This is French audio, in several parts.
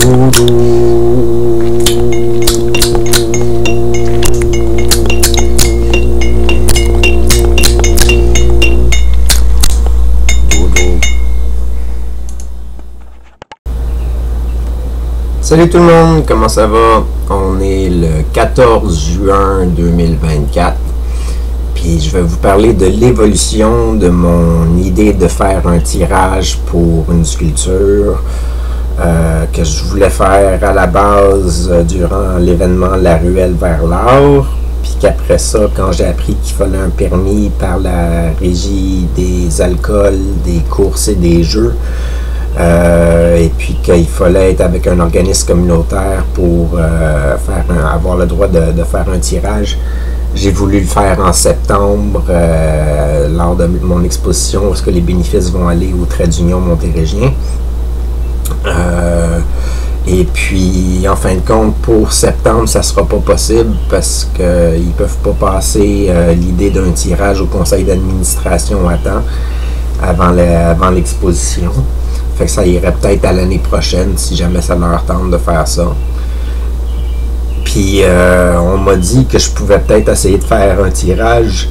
Salut tout le monde, comment ça va? On est le 14 juin 2024, puis je vais vous parler de l'évolution de mon idée de faire un tirage pour une sculpture que je voulais faire à la base durant l'événement La Ruelle vers l'art, puis qu'après ça, quand j'ai appris qu'il fallait un permis par la Régie des alcools, des courses et des jeux, et puis qu'il fallait être avec un organisme communautaire pour avoir le droit de faire un tirage. J'ai voulu le faire en septembre lors de mon exposition parce que les bénéfices vont aller au Trait d'Union montérégiens. Et puis en fin de compte, pour septembre, ça ne sera pas possible parce qu'ils ne peuvent pas passer l'idée d'un tirage au conseil d'administration à temps avant l'exposition. Fait que ça irait peut-être à l'année prochaine si jamais ça leur tente de faire ça. Puis on m'a dit que je pouvais peut-être essayer de faire un tirage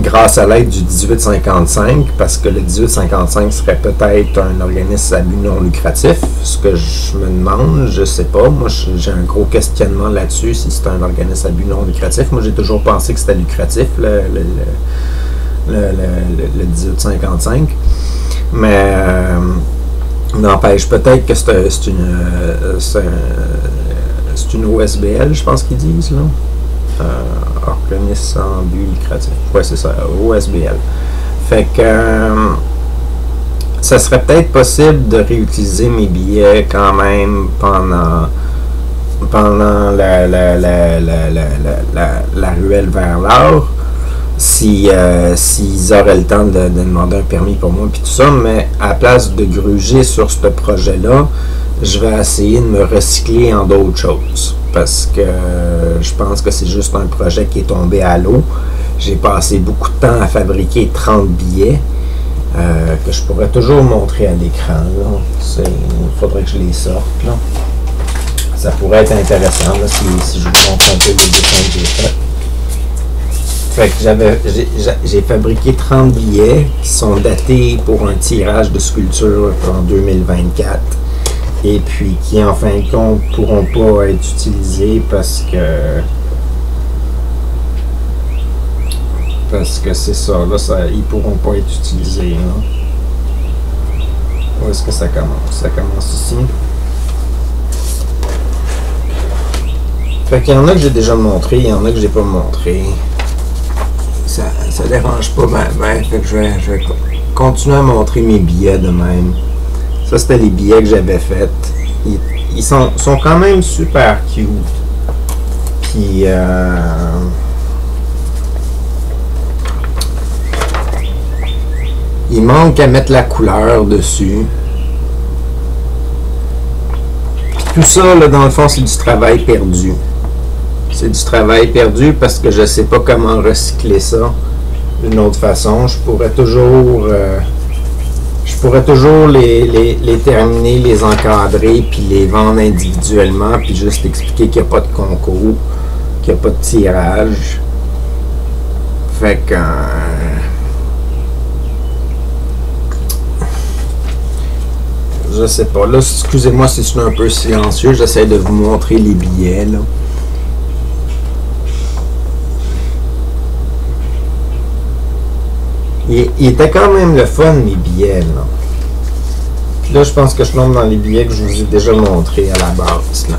grâce à l'aide du 1855, parce que le 1855 serait peut-être un organisme à but non lucratif. Ce que je me demande, je sais pas. Moi, j'ai un gros questionnement là-dessus, si c'est un organisme à but non lucratif. Moi, j'ai toujours pensé que c'était lucratif, le 1855. Mais n'empêche, peut-être que c'est une OSBL, je pense qu'ils disent, là. Organisme sans but lucratif. Ouais, c'est ça, OSBL. Fait que ça serait peut-être possible de réutiliser mes billets quand même pendant la ruelle vers l'art. S'ils auraient le temps de demander un permis pour moi puis tout ça, mais à la place de gruger sur ce projet-là, je vais essayer de me recycler en d'autres choses, parce que je pense que c'est juste un projet qui est tombé à l'eau. J'ai passé beaucoup de temps à fabriquer 30 billets que je pourrais toujours montrer à l'écran. Il faudrait que je les sorte, là. Ça pourrait être intéressant là, si je vous montre un peu les dessins que j'ai faits. Fait que j'ai fabriqué 30 billets qui sont datés pour un tirage de sculpture en 2024 et puis qui en fin de compte pourront pas être utilisés parce que c'est ça, là, ils pourront pas être utilisés. Là. Où est-ce que ça commence? Ça commence ici. Fait qu'il y en a que j'ai déjà montré, il y en a que j'ai pas montré. Ça dérange pas ben, fait que je vais continuer à montrer mes billets de même. Ça, c'était les billets que j'avais faits. Ils sont quand même super cute. Puis il manque à mettre la couleur dessus. Puis tout ça, là, dans le fond, c'est du travail perdu. C'est du travail perdu parce que je sais pas comment recycler ça d'une autre façon. Je pourrais toujours les terminer, les encadrer, puis les vendre individuellement, puis juste expliquer qu'il n'y a pas de concours, qu'il n'y a pas de tirage. Fait que je sais pas. Là, excusez-moi si je suis un peu silencieux, j'essaie de vous montrer les billets, là. Il était quand même le fun, mes billets, là. Puis là, je pense que je tombe dans les billets que je vous ai déjà montrés à la base, là.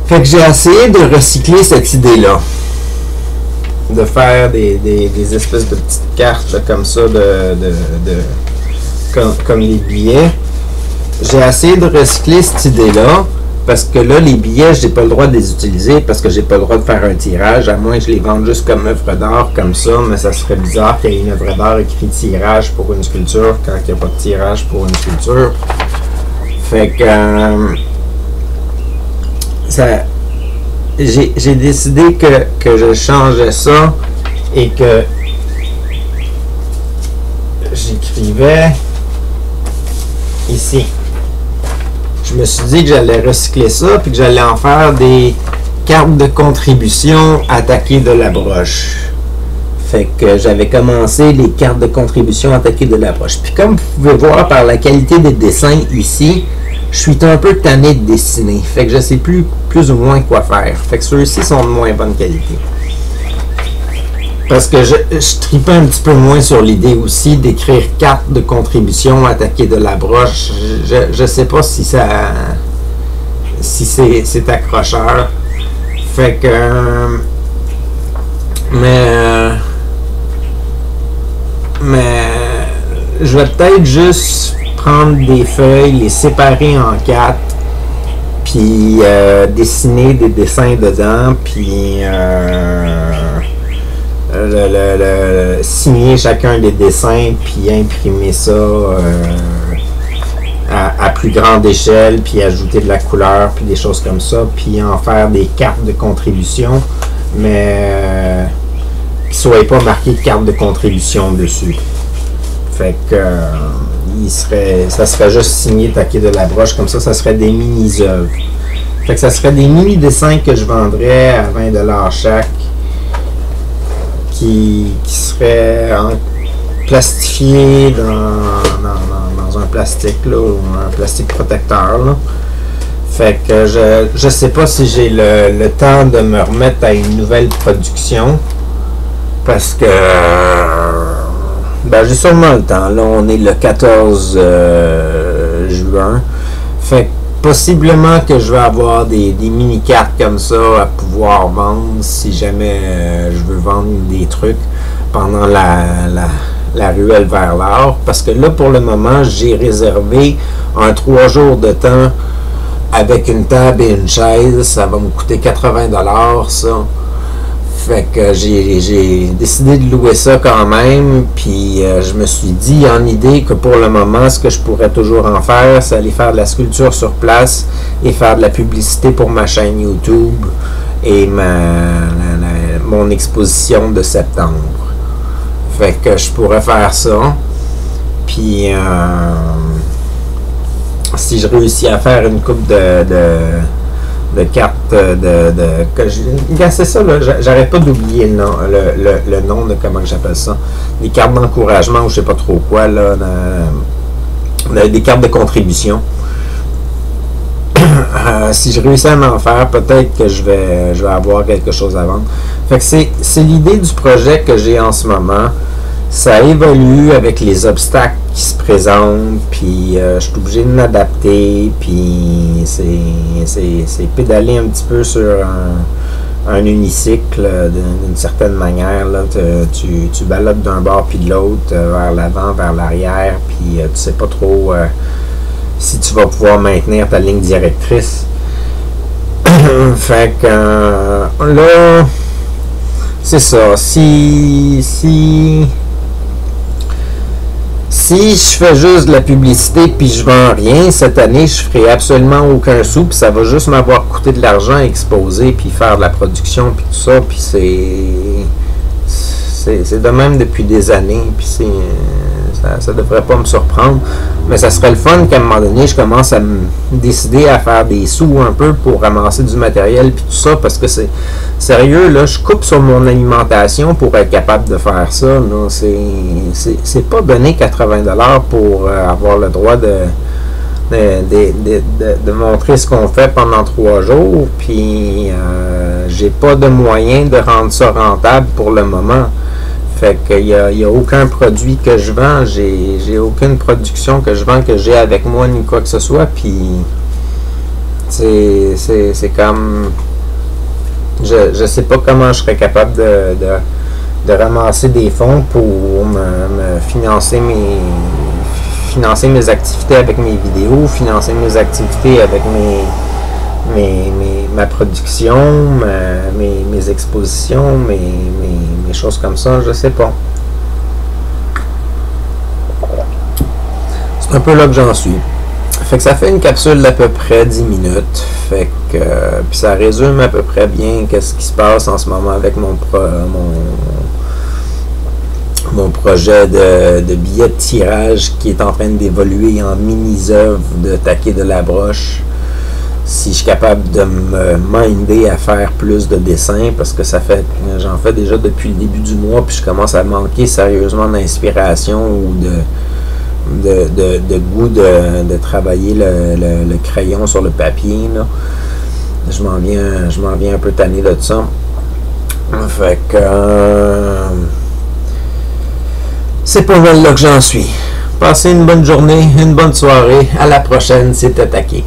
Fait que j'ai essayé de recycler cette idée-là. De faire des espèces de petites cartes, là, comme ça, comme les billets. J'ai essayé de recycler cette idée-là. Parce que là, les billets, j'ai pas le droit de les utiliser parce que j'ai pas le droit de faire un tirage, à moins que je les vende juste comme œuvre d'art, comme ça, mais ça serait bizarre qu'il y ait une œuvre d'art écrit tirage pour une sculpture quand il n'y a pas de tirage pour une sculpture. Fait que j'ai décidé que je changeais ça et que j'écrivais ici. Je me suis dit que j'allais recycler ça, puis que j'allais en faire des cartes de contribution attaquées de la broche. Fait que j'avais commencé les cartes de contribution attaquées de la broche. Puis comme vous pouvez voir par la qualité des dessins ici, je suis un peu tanné de dessiner. Fait que je sais plus ou moins quoi faire. Fait que ceux-ci sont de moins bonne qualité. Parce que je tripais un petit peu moins sur l'idée aussi d'écrire cartes de contribution attaquées de la broche. Je sais pas si ça... si c'est accrocheur. Fait que... mais je vais peut-être juste prendre des feuilles, les séparer en 4, puis dessiner des dessins dedans, puis signer chacun des dessins, puis imprimer ça à plus grande échelle, puis ajouter de la couleur, puis des choses comme ça, puis en faire des cartes de contribution, mais qui ne soient pas marquées carte de contribution dessus. Fait que ça serait juste signé taqué de la broche, comme ça serait des mini-œuvres. Fait que ça serait des mini-dessins que je vendrais à 20$ chaque, qui seraient plastifiés dans un plastique, là, ou un plastique protecteur, là. Fait que je sais pas si j'ai le temps de me remettre à une nouvelle production, parce que j'ai sûrement le temps. Là, on est le 14 juin. Fait que possiblement que je vais avoir des mini-cartes comme ça à pouvoir vendre si jamais je veux vendre des trucs pendant la ruelle vers l'or. Parce que là, pour le moment, j'ai réservé un 3 jours de temps avec une table et une chaise. Ça va me coûter 80$, ça. Fait que j'ai décidé de louer ça quand même, puis je me suis dit en idée que pour le moment, ce que je pourrais toujours en faire, c'est aller faire de la sculpture sur place et faire de la publicité pour ma chaîne YouTube et mon exposition de septembre. Fait que je pourrais faire ça, puis si je réussis à faire une coupe de cartes c'est ça, j'arrête pas d'oublier le nom de comment j'appelle ça, des cartes d'encouragement ou je sais pas trop quoi, là, des cartes de contribution. Si je réussis à m'en faire, peut-être que je vais avoir quelque chose à vendre. Fait que c'est l'idée du projet que j'ai en ce moment. Ça évolue avec les obstacles qui se présentent, puis je suis obligé de m'adapter, puis c'est pédaler un petit peu sur un unicycle d'une certaine manière. Là, tu balades d'un bord puis de l'autre, vers l'avant, vers l'arrière, puis tu sais pas trop si tu vas pouvoir maintenir ta ligne directrice. Fait que là, c'est ça. Si je fais juste de la publicité puis je vends rien, cette année, je ferai absolument aucun sou, puis ça va juste m'avoir coûté de l'argent à exposer, puis faire de la production, puis tout ça, puis c'est de même depuis des années, puis ça devrait pas me surprendre, mais ça serait le fun qu'à un moment donné, je commence à me décider à faire des sous un peu pour ramasser du matériel, puis tout ça, parce que c'est sérieux, là, je coupe sur mon alimentation pour être capable de faire ça, là, c'est pas donné 80$ pour avoir le droit de montrer ce qu'on fait pendant 3 jours, puis j'ai pas de moyen de rendre ça rentable pour le moment. Fait qu'il y a aucun produit que je vends, j'ai aucune production que je vends que j'ai avec moi ni quoi que ce soit, puis c'est comme je sais pas comment je serais capable de ramasser des fonds pour me financer mes activités avec mes vidéos, financer mes activités avec ma production, mes expositions, mes choses comme ça, je sais pas. C'est un peu là que j'en suis. Fait que ça fait une capsule d'à peu près 10 minutes. Fait que puis ça résume à peu près bien qu'est-ce qui se passe en ce moment avec mon projet de billet de tirage qui est en train d'évoluer en mini-œuvre de Taquet de la Broche. Si je suis capable de me minder à faire plus de dessins, parce que j'en fais déjà depuis le début du mois, puis je commence à manquer sérieusement d'inspiration ou de goût de travailler le crayon sur le papier, là. Je m'en viens un peu tanné de ça. Fait que c'est pas mal là que j'en suis. Passez une bonne journée, une bonne soirée. À la prochaine, c'était Taquet.